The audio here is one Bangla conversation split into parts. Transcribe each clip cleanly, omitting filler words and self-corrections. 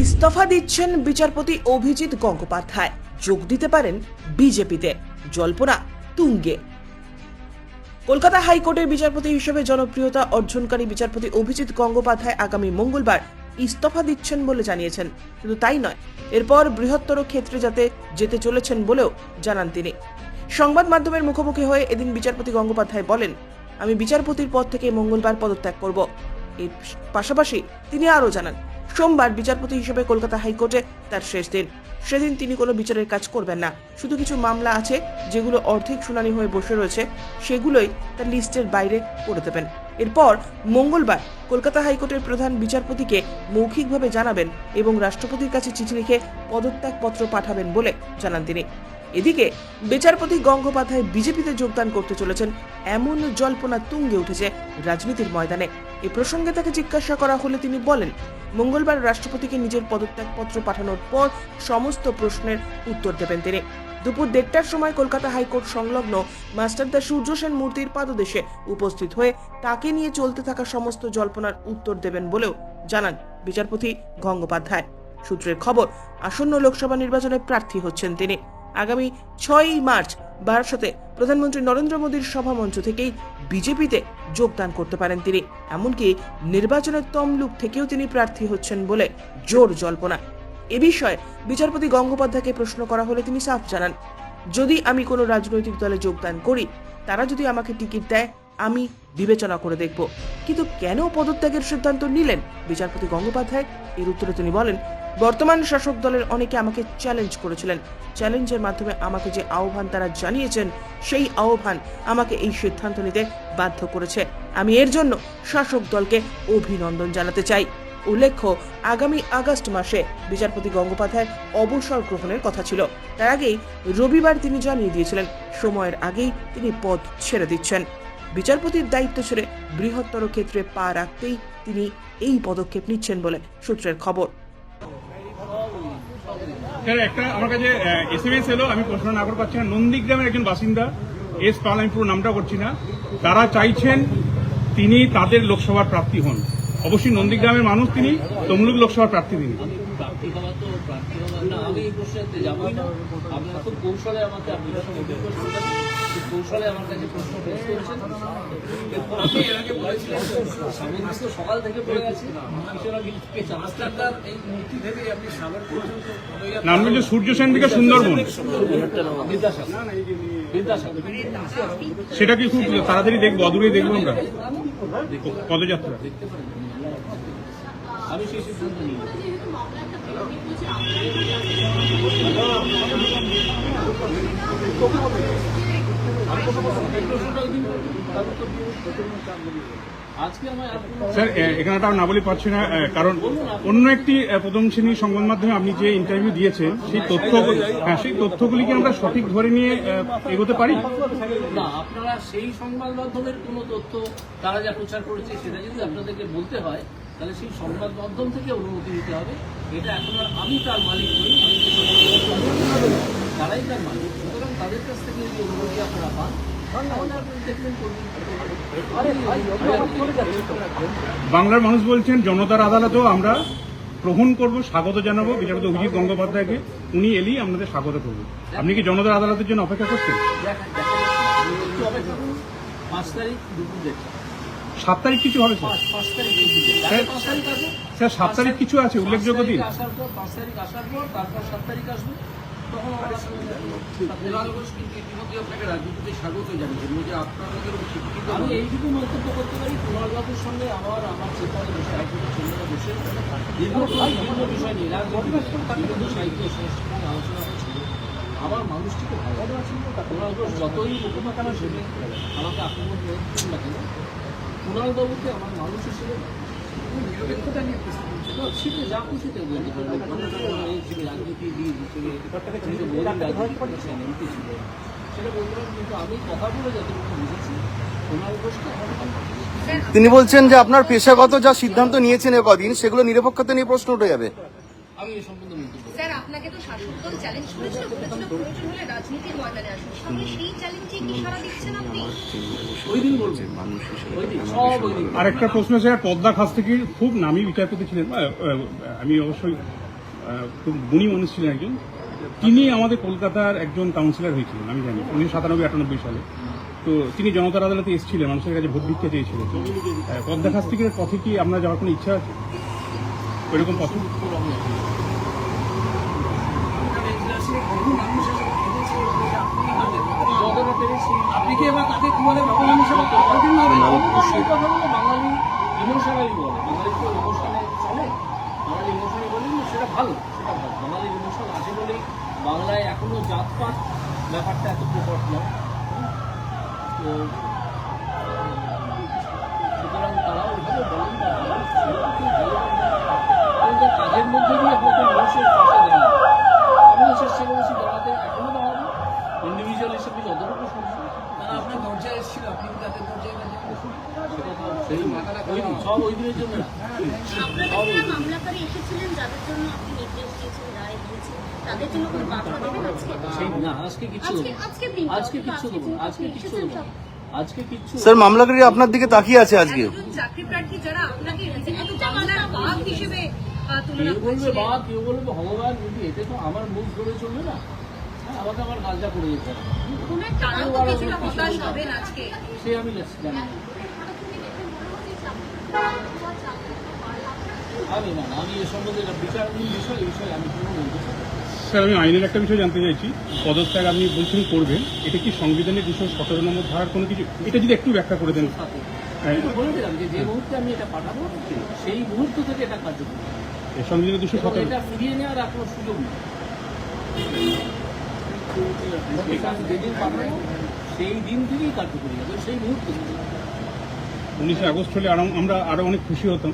ইস্তফা দিচ্ছেন বিচারপতি অভিজিৎ গঙ্গোপাধ্যায়, যোগ দিতে পারেন বিজেপিতে, জল্পনা তুঙ্গে। কলকাতা হাইকোর্টের বিচারপতি হিসেবে জনপ্রিয়তা অর্জনকারী বিচারপতি অভিজিৎ গঙ্গোপাধ্যায় আগামী মঙ্গলবার ইস্তফা দিচ্ছেন বলে জানিয়েছেন। শুধু তাই নয়, এরপর বৃহত্তর ক্ষেত্রে যেতে চলেছেন বলেও জানান তিনি। সংবাদ মাধ্যমের মুখোমুখি হয়ে এদিন বিচারপতি গঙ্গোপাধ্যায় বলেন, আমি বিচারপতির পদ থেকে মঙ্গলবার পদত্যাগ করব। এর পাশাপাশি তিনি আরও জানান, সোমবার বিচারপতি হিসেবে কলকাতা হাইকোর্টে তার শেষ দিন। সেদিন তিনি কোনো বিচারের কাজ করবেন না, শুধু কিছু মামলা আছে যেগুলো অর্ধেক শুনানি হয়ে বসে রয়েছে, সেগুলোই তার লিস্টের বাইরে করে দেবেন। এরপর মঙ্গলবার কলকাতা হাইকোর্টের প্রধান বিচারপতিকে মৌখিকভাবে জানাবেন এবং রাষ্ট্রপতির কাছে চিঠি লিখে পদত্যাগপত্র পাঠাবেন বলে জানান তিনি। এদিকে বিচারপতি গঙ্গোপাধ্যায় বিজেপিতে যোগদান করতে চলেছেন এমন জল্পনা তুঙ্গে উঠেছে রাজনীতির ময়দানে। এ প্রসঙ্গে তাকে জিজ্ঞাসা করা হলে তিনি বলেন, মঙ্গলবার রাষ্ট্রপতিকে নিজের পদত্যাগপত্র পাঠানোর পর সমস্ত প্রশ্নের উত্তর দেবেন তিনি। দুপুর 1টার সময় কলকাতা হাইকোর্ট সংলগ্ন মাস্টারদা সূর্য সেন মূর্তির পাদদেশে উপস্থিত হয়ে তাকে নিয়ে চলতে থাকা সমস্ত জল্পনার উত্তর দেবেন বলেও জানান বিচারপতি গঙ্গোপাধ্যায়। সূত্রের খবর, আসন্ন লোকসভা নির্বাচনে প্রার্থী হচ্ছেন তিনি। আগামী 6ই মার্চ বারাসতে প্রধানমন্ত্রী নরেন্দ্র মোদীর সভামঞ্চ থেকেই বিজেপিতে যোগদান করতে পারেন তিনি। এমনকি নির্বাচনের তমলুক থেকেও তিনি প্রার্থী হচ্ছেন বলে জোর জল্পনা। এ বিষয়ে বিচারপতি গঙ্গোপাধ্যায়কে প্রশ্ন করা হলে তিনি সাফ জানান, যদি আমি কোনো রাজনৈতিক দলে যোগদান করি, তারা যদি আমাকে টিকিট দেয়, আমি বিবেচনা করে দেখব। কিন্তু কেন পদত্যাগের সিদ্ধান্ত নিলেন বিচারপতি গঙ্গোপাধ্যায়? এর উত্তরে তিনি বলেন, বর্তমান শাসক দলের অনেকে আমাকে চ্যালেঞ্জ করেছিলেন। চ্যালেঞ্জের মাধ্যমে আমাকে যে আহ্বান তারা জানিয়েছেন, সেই আহ্বান আমাকে এই সিদ্ধান্ত নিতে বাধ্য করেছে। আমি এর জন্য শাসক দলকে অভিনন্দন জানাতে চাই। উল্লেখ্য, আগামী আগস্ট মাসে বিচারপতি গঙ্গোপাধ্যায় অবসর গ্রহণের কথা ছিল। তার আগেই রবিবার তিনি জানিয়ে দিয়েছিলেন, সময়ের আগেই তিনি পদ ছেড়ে দিচ্ছেন। বিচারপতির দায়িত্ব ছেড়ে বৃহত্তর ক্ষেত্রে পা রাখতেই তিনি এই পদক্ষেপ নিচ্ছেন বলে সূত্রের খবর। একটা আমার কাছে SMS এলো, আমি প্রশ্ন না করে পাচ্ছি না। নন্দীগ্রামের একজন বাসিন্দা, এস পাল, আমি পুরো নামটা করছি না, তারা চাইছেন তিনি তাদের লোকসভার প্রার্থী হন। অবশ্যই নন্দীগ্রামের মানুষ তিনি, তমলুক লোকসভার প্রার্থী তিনি। আমি এই প্রশ্নে যাবই না। আপনারা খুব কৌশলে আমাকে আমার কাছে প্রশ্ন পেশ করেছেন। সকাল থেকে পড়ে আছি এই মূর্তি থেকে আপনি সাগর পর্যন্ত নাম হচ্ছে সূর্য সেন থেকে সুন্দরবন। সেটা কি খুব তাড়াতাড়ি দেখবো, অদূরে দেখবো আমরা পদযাত্রা? আমি সেই সিদ্ধান্ত নিই। স্যার, এখানে না বলে পারছি না, কারণ অন্য একটি প্রথম শ্রেণীর সংবাদ মাধ্যমে আপনি যে ইন্টারভিউ দিয়েছেন, সেই তথ্যগুলি কি আমরা সঠিক ধরে নিয়ে এগোতে পারি? না, আপনারা সেই সংবাদ মাধ্যমের কোনো তথ্য তারা যা প্রচার করেছে সেটা যদি আপনাদেরকে বলতে হয়, তাহলে সেই সংবাদ মাধ্যম থেকে অনুমতি নিতে হবে। এটা এখন আর আমি তার মালিক নই, তারাই তার মালিক। সুতরাং তাদের কাছ থেকে যদি অনুমতি আপনারা পান, বাংলার মানুষ বলছেন জনতার আদালতেও আমরা গ্রহণ করব, স্বাগত জানাবো বিচারপতি অভিজিৎ গঙ্গোপাধ্যায়কে। উনি এলেই আপনাদের স্বাগত করবো। আপনি কি জনতার আদালতের জন্য অপেক্ষা করছেন? 5 তারিখ দুপুর 7 তারিখ কিছু হবে স্যার? 5 তারিখ স্যার 7 তারিখ কিছু আছে উল্লেখযোগ্য দিন? 5 তারিখ আসার পর তারপর 7 তারিখ আসবে, তখন আপনাকে রাজনীতিতে স্বাগত জানিয়েছেন যে আপনাদের আমি এইটুকু মন্তব্য করতে পারি, কুমারবাবুর সঙ্গে আমার চেম্বারে বসে হাইকোর্টের চেম্বারে বসে বিভিন্ন বিষয় নিয়ে বিভিন্ন সাহিত্য সংস্কৃতি নিয়ে আলোচনা হচ্ছিল। আমার মানুষটিকে ভালো আছেন, কুণালবাবু যতই উপমা কেন সেদিন আমাকে আক্রমণ করেছেন না কেন, কুণালবাবুকে আমার মানুষ হিসেবে নিরপেক্ষতা নিয়ে শীতে যা খুশিতে রাজনীতি এমপি ছিল সেটা বললাম, কিন্তু আমি কথা বলে যতটুকু বুঝেছি কুণাল ঘোষকে তিনি বলছেন যে আপনার পেশাগত যা সিদ্ধান্ত নিয়েছেন কদিন, সেগুলো নিরপেক্ষতা নিয়ে প্রশ্ন উঠে যাবে। আমি এই সম্বন্ধে স্যার, আপনাকে তো শাসক দল চ্যালেঞ্জ করেছিল, বলেছিল প্রয়োজন হলে রাজনীতির ময়দানে আসুন। সঙ্গে সেই চ্যালেঞ্জে কি সাড়া দিচ্ছেন আপনি? ওই দিন বলছেন আরেকটা প্রশ্ন, স্যার, পদ্মা খাস থেকে খুব নামী বিচারপতি ছিলেন, আমি অবশ্যই খুব গুণী মানুষ ছিলেন একজন। তিনি আমাদের কলকাতার একজন কাউন্সিলর হয়েছিলেন, আমি জানি 1997-98 সালে। তো তিনি জনতার আদালতে এসেছিলেন, মানুষের কাছে ভোট ভিক্ষা চেয়েছিলেন। পদ দেখাস্তিকের পথে কি আপনার যাওয়ার কোনো ইচ্ছা আছে? ওইরকম পথে যতটা পেরেছি আপনি কি এবার তাকে কি বলে ভগবান হিসেবে কতদিন হবে সেই কথা বলে বাঙালি ইমোশনালি বলে, বাঙালি তো ইমোশনে চলে, বাঙালি ইমোশনে বলি না, সেটা ভালো, সেটা ভালো। বাঙালির ইমোশন আছে বলেই বাংলায় এখনো জাতপাত ব্যাপারটা এত প্রকট নয়। তো সুতরাং তারা ওইভাবে বলেন না, আমাদের কাজের মধ্যে দিয়ে আপনাকে মানুষের পাশে দেওয়া, আমিও চেষ্টা করেছি দাঁড়াতে, এখনো দাঁড়াবো ইন্ডিভিজুয়াল হিসেবে যতটুকু সম্ভব। তারা আপনার দরজায় এসেছিল, আপনি কি তাদের দরজায় সব ওই দিনের জন্য না। আপনাদের যারা মামলাকারী এসেছিলেন, যাদের জন্য আপনি নির্দেশ দিয়েছেন, রায় দিয়েছেন, তাদের জন্য কোনো বার্তা দেবেন আজকে? না, আজকে কিচ্ছু দেবো না। আজকে কিচ্ছু দেবো না। আজকে কিচ্ছু দেবো না। আজকে কিচ্ছু স্যার মামলাকারী আপনার দিকে তাকিয়ে আছে আজকে। একজন চাকরি প্রার্থী যারা আপনাকে রীতিমতো বাংলার বাঘ হিসেবে তুলনা কেউ বলবে করছে, বা কেউ বলবে ভগবান, কিন্তু এতে তো আমার মুখ ধরে চলবে না। হ্যাঁ, আমাকে আমার কাজটা করে যেতে হবে। তারাও তো কিছুটা হতাশ হবেন আজকে। সে আমি জানি না। আমি এ সম্বন্ধে বিচারাধীন বিষয়, এই বিষয়ে আমি কোনো বলতে চাই না। স্যার, আমি আইনের একটা বিষয় জানতে চাইছি। পদত্যাগ আপনি বলছেন করবেন, এটা কি সংবিধানের 217 নম্বর ধারার কোনো কিছু? এটা যদি একটু ব্যাখ্যা করে দেন। আমি তো বলে দিলাম যে যে মুহূর্তে আমি এটা পাঠাবো সেই মুহূর্ত থেকে এটা কার্যকরী হবে। এই সংবিধানের এবং 217 এটা ফিরিয়ে নেওয়ার আর কোনো সুযোগ নেই। এটা আমি যেদিন পাঠাবো সেই দিন থেকেই কার্যকরী হবে, সেই মুহূর্ত থেকে। 19 আগস্ট হলে আমরা আরো অনেক খুশি হতাম।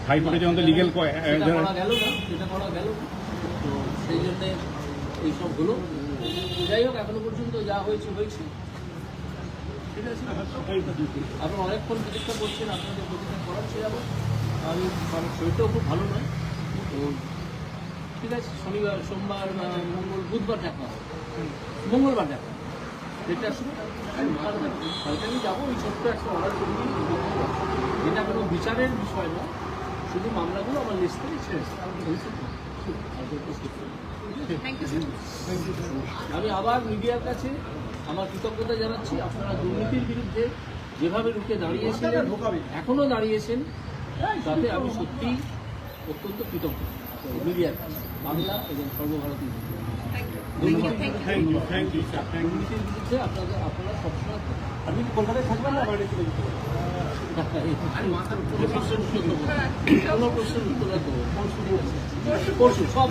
হাইকোর্টে যে আমাদের লিগেল সেটা করা গেল না, সেটা করা গেল না। তো সেই জন্যে এইসব হলো। যাই হোক, এখনো পর্যন্ত যা হয়েছে হয়েছে, ঠিক আছে। আপনারা অনেকক্ষণ প্রতীক্ষা করছেন, আপনাদের প্রতীক্ষা করাচ্ছি যাবো। আমি আমার শরীরটাও খুব ভালো নয়, তো ঠিক আছে। শনিবার, সোমবার, বুধবার দেখা হবে, মঙ্গলবার দেখা হবে, যেটা শুরু কালকে আমি যাবো। এই ছোট্ট একটা অর্ডার করি, যেটা কোনো বিচারের বিষয় না, শুধু মামলাগুলো আমার লিস্ট থেকে ছেড়ে আমি আবার মিডিয়ার কাছে আমার কৃতজ্ঞতা জানাচ্ছি। আপনারা দুর্নীতির বিরুদ্ধে যেভাবে রুখে দাঁড়িয়েছিলেন, এখনো দাঁড়িয়েছেন, তাতে আমি সত্যি অত্যন্ত কৃতজ্ঞ মিডিয়ার কাছে, বাংলা এবং সর্বভারতীয় দুর্নীতির বিরুদ্ধে আপনারা সবসময়। আপনি কি কলকাতায় থাকবেন না বাইরে চলে যেতে পারেন? কোনো প্রশ্নের উত্তর দেবো পরশু, সব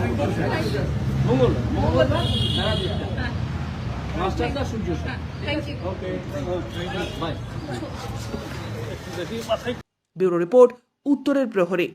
মঙ্গলবার বেড়া দিতে মাস্টারদা সূর্য। ওকে, বাই। ব্যুরো রিপোর্ট, উত্তরের প্রহরী।